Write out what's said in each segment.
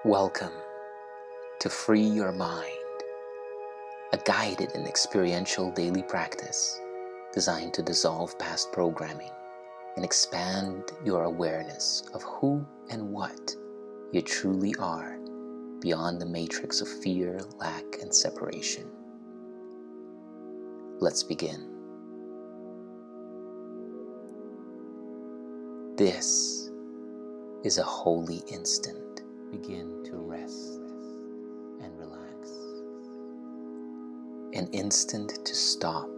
Welcome to Free Your Mind, a guided and experiential daily practice designed to dissolve past programming and expand your awareness of who and what you truly are beyond the matrix of fear, lack, and separation. Let's begin. This is a holy instant. Begin to rest and relax. An instant to stop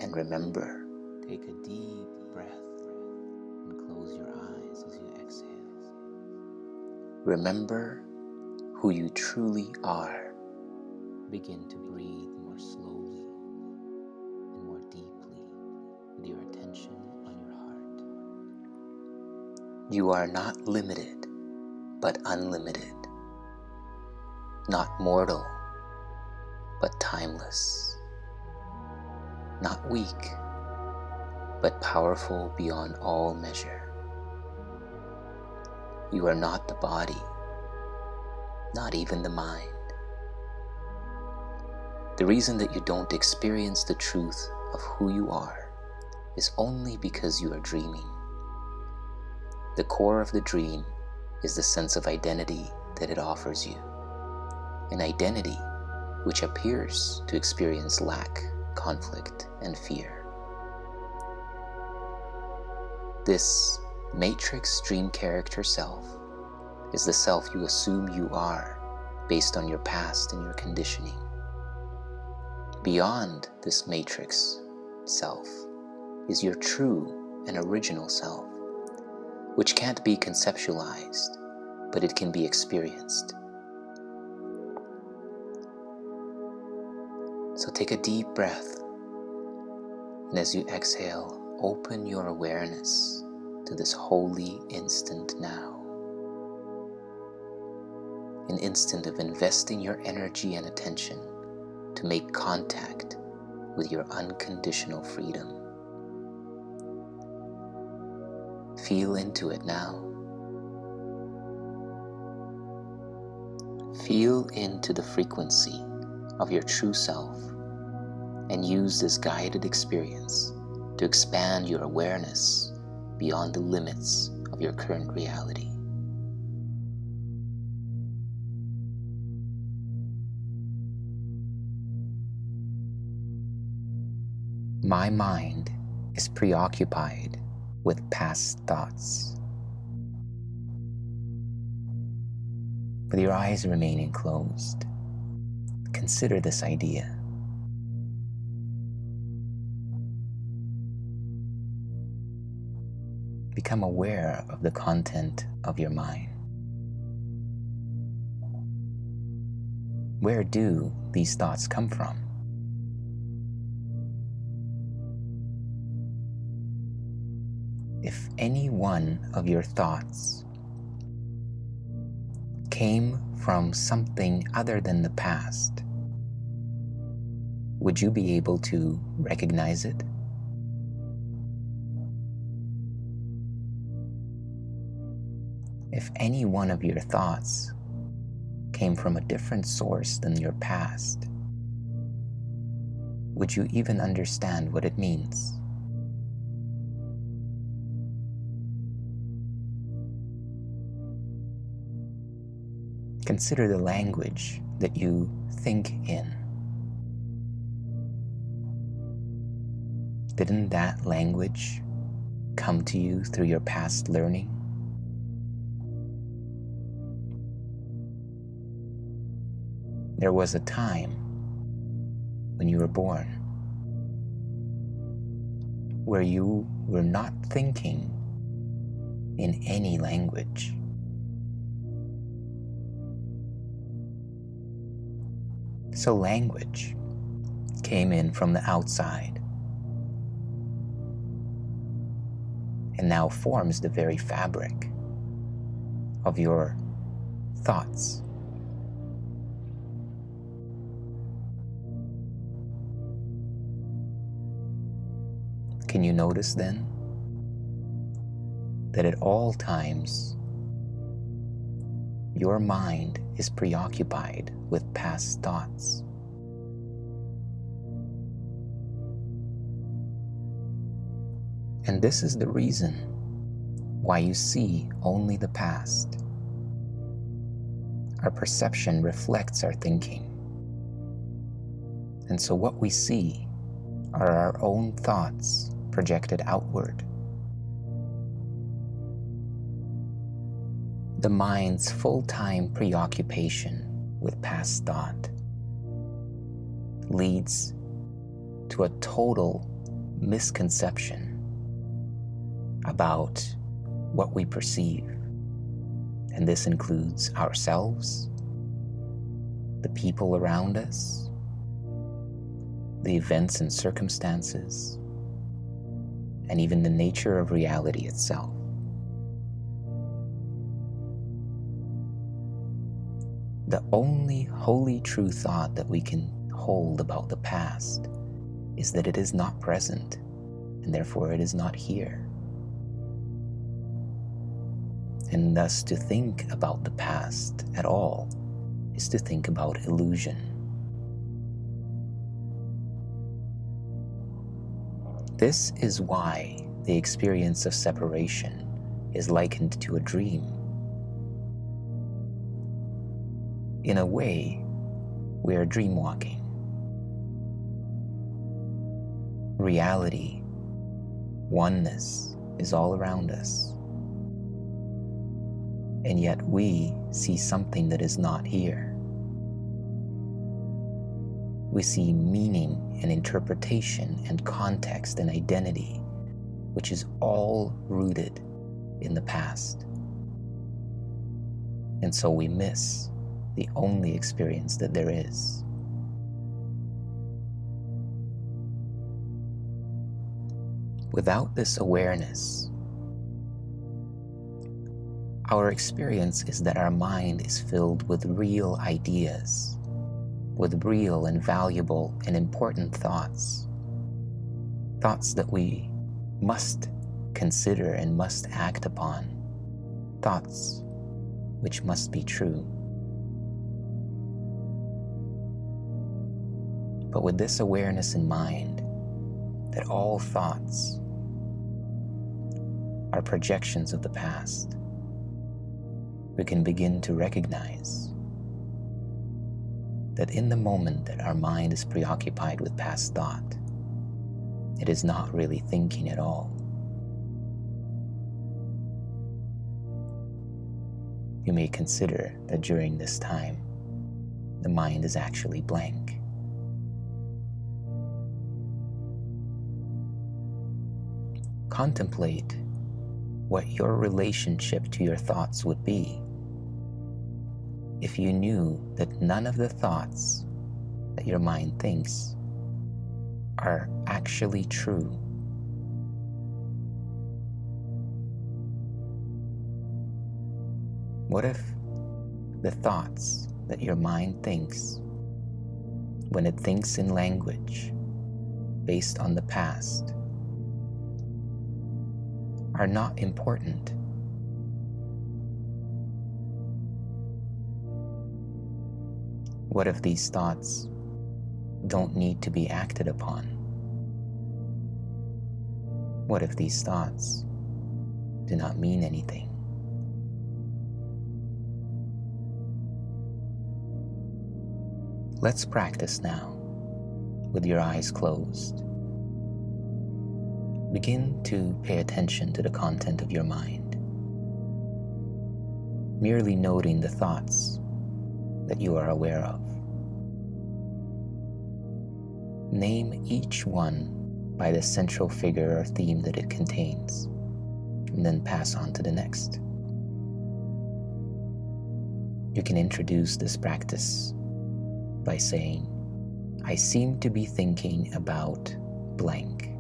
and remember. Take a deep breath and close your eyes as you exhale. Remember who you truly are. Begin to breathe more slowly and more deeply with your attention on your heart. You are not limited, but unlimited. Not mortal, but timeless. Not weak, but powerful beyond all measure. You are not the body, not even the mind. The reason that you don't experience the truth of who you are is only because you are dreaming. The core of the dream is the sense of identity that it offers you, an identity which appears to experience lack, conflict, and fear. This matrix dream character self is the self you assume you are based on your past and your conditioning. Beyond this matrix self is your true and original self, which can't be conceptualized, but it can be experienced. So take a deep breath, and as you exhale, open your awareness to this holy instant now. An instant of investing your energy and attention to make contact with your unconditional freedom. Feel into it now. Feel into the frequency of your true self and use this guided experience to expand your awareness beyond the limits of your current reality. My mind is preoccupied with past thoughts. With your eyes remaining closed, consider this idea. Become aware of the content of your mind. Where do these thoughts come from? If any one of your thoughts came from something other than the past, would you be able to recognize it? If any one of your thoughts came from a different source than your past, would you even understand what it means? Consider the language that you think in. Didn't that language come to you through your past learning? There was a time when you were born where you were not thinking in any language. So language came in from the outside and now forms the very fabric of your thoughts. Can you notice then that at all times your mind is preoccupied with past thoughts. And this is the reason why you see only the past. Our perception reflects our thinking. And so what we see are our own thoughts projected outward. The mind's full-time preoccupation with past thought leads to a total misconception about what we perceive. And this includes ourselves, the people around us, the events and circumstances, and even the nature of reality itself. The only wholly true thought that we can hold about the past is that it is not present, and therefore it is not here. And thus to think about the past at all is to think about illusion. This is why the experience of separation is likened to a dream. In a way, we are dreamwalking. Reality, oneness, is all around us. And yet we see something that is not here. We see meaning and interpretation and context and identity, which is all rooted in the past. And so we miss the only experience that there is. Without this awareness, our experience is that our mind is filled with real ideas, with real and valuable and important thoughts, thoughts that we must consider and must act upon, thoughts which must be true. But with this awareness in mind, that all thoughts are projections of the past, we can begin to recognize that in the moment that our mind is preoccupied with past thought, it is not really thinking at all. You may consider that during this time, the mind is actually blank. Contemplate what your relationship to your thoughts would be if you knew that none of the thoughts that your mind thinks are actually true. What if the thoughts that your mind thinks, when it thinks in language based on the past, are not important? What if these thoughts don't need to be acted upon? What if these thoughts do not mean anything? Let's practice now with your eyes closed. Begin to pay attention to the content of your mind, merely noting the thoughts that you are aware of. Name each one by the central figure or theme that it contains, and then pass on to the next. You can introduce this practice by saying, "I seem to be thinking about blank,"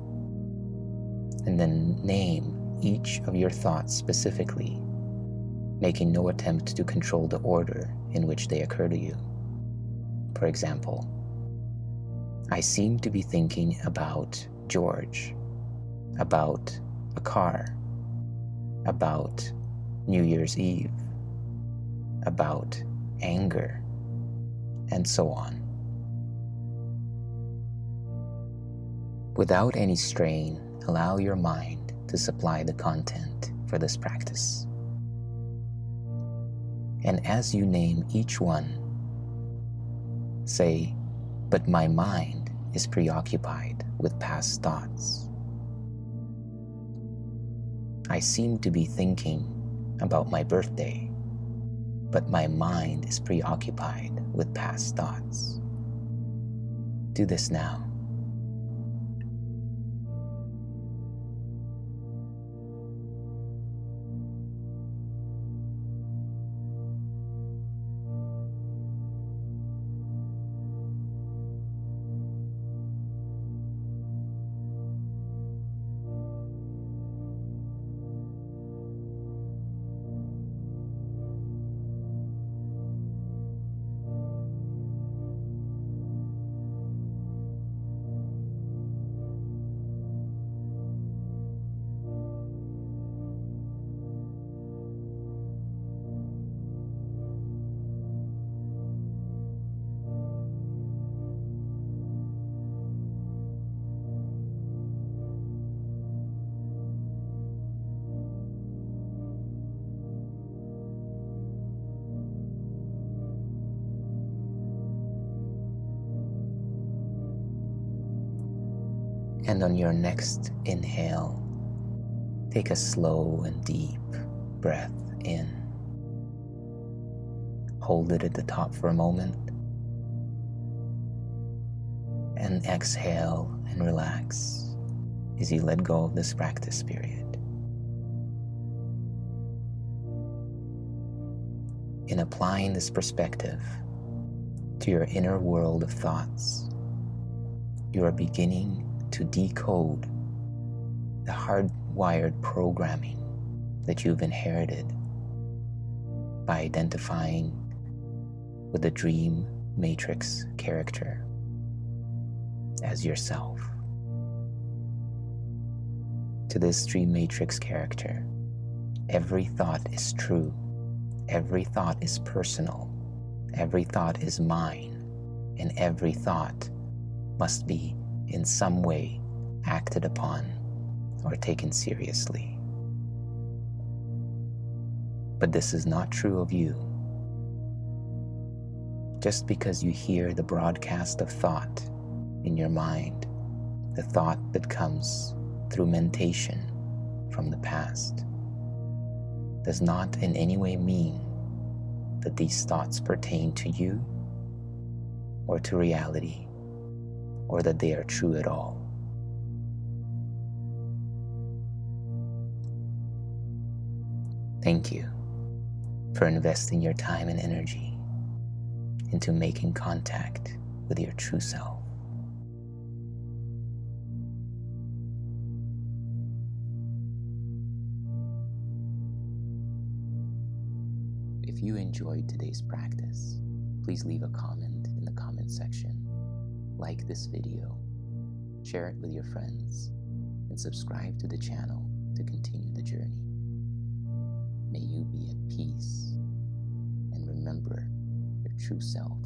and then name each of your thoughts specifically, making no attempt to control the order in which they occur to you. For example, "I seem to be thinking about George, about a car, about New Year's Eve, about anger, and so on. Without any strain, allow your mind to supply the content for this practice. And as you name each one, say, "But my mind is preoccupied with past thoughts. I seem to be thinking about my birthday, but my mind is preoccupied with past thoughts." Do this now. And on your next inhale, take a slow and deep breath in. Hold it at the top for a moment, and exhale and relax as you let go of this practice period. In applying this perspective to your inner world of thoughts, you are beginning to decode the hardwired programming that you've inherited by identifying with the dream matrix character as yourself. To this dream matrix character, every thought is true, every thought is personal, every thought is mine, and every thought must be in some way acted upon or taken seriously. But this is not true of you. Just because you hear the broadcast of thought in your mind, the thought that comes through mentation from the past, does not in any way mean that these thoughts pertain to you or to reality, or that they are true at all. Thank you for investing your time and energy into making contact with your true self. If you enjoyed today's practice, please leave a comment in the comment section. Like this video, share it with your friends, and subscribe to the channel to continue the journey. May you be at peace and remember your true self.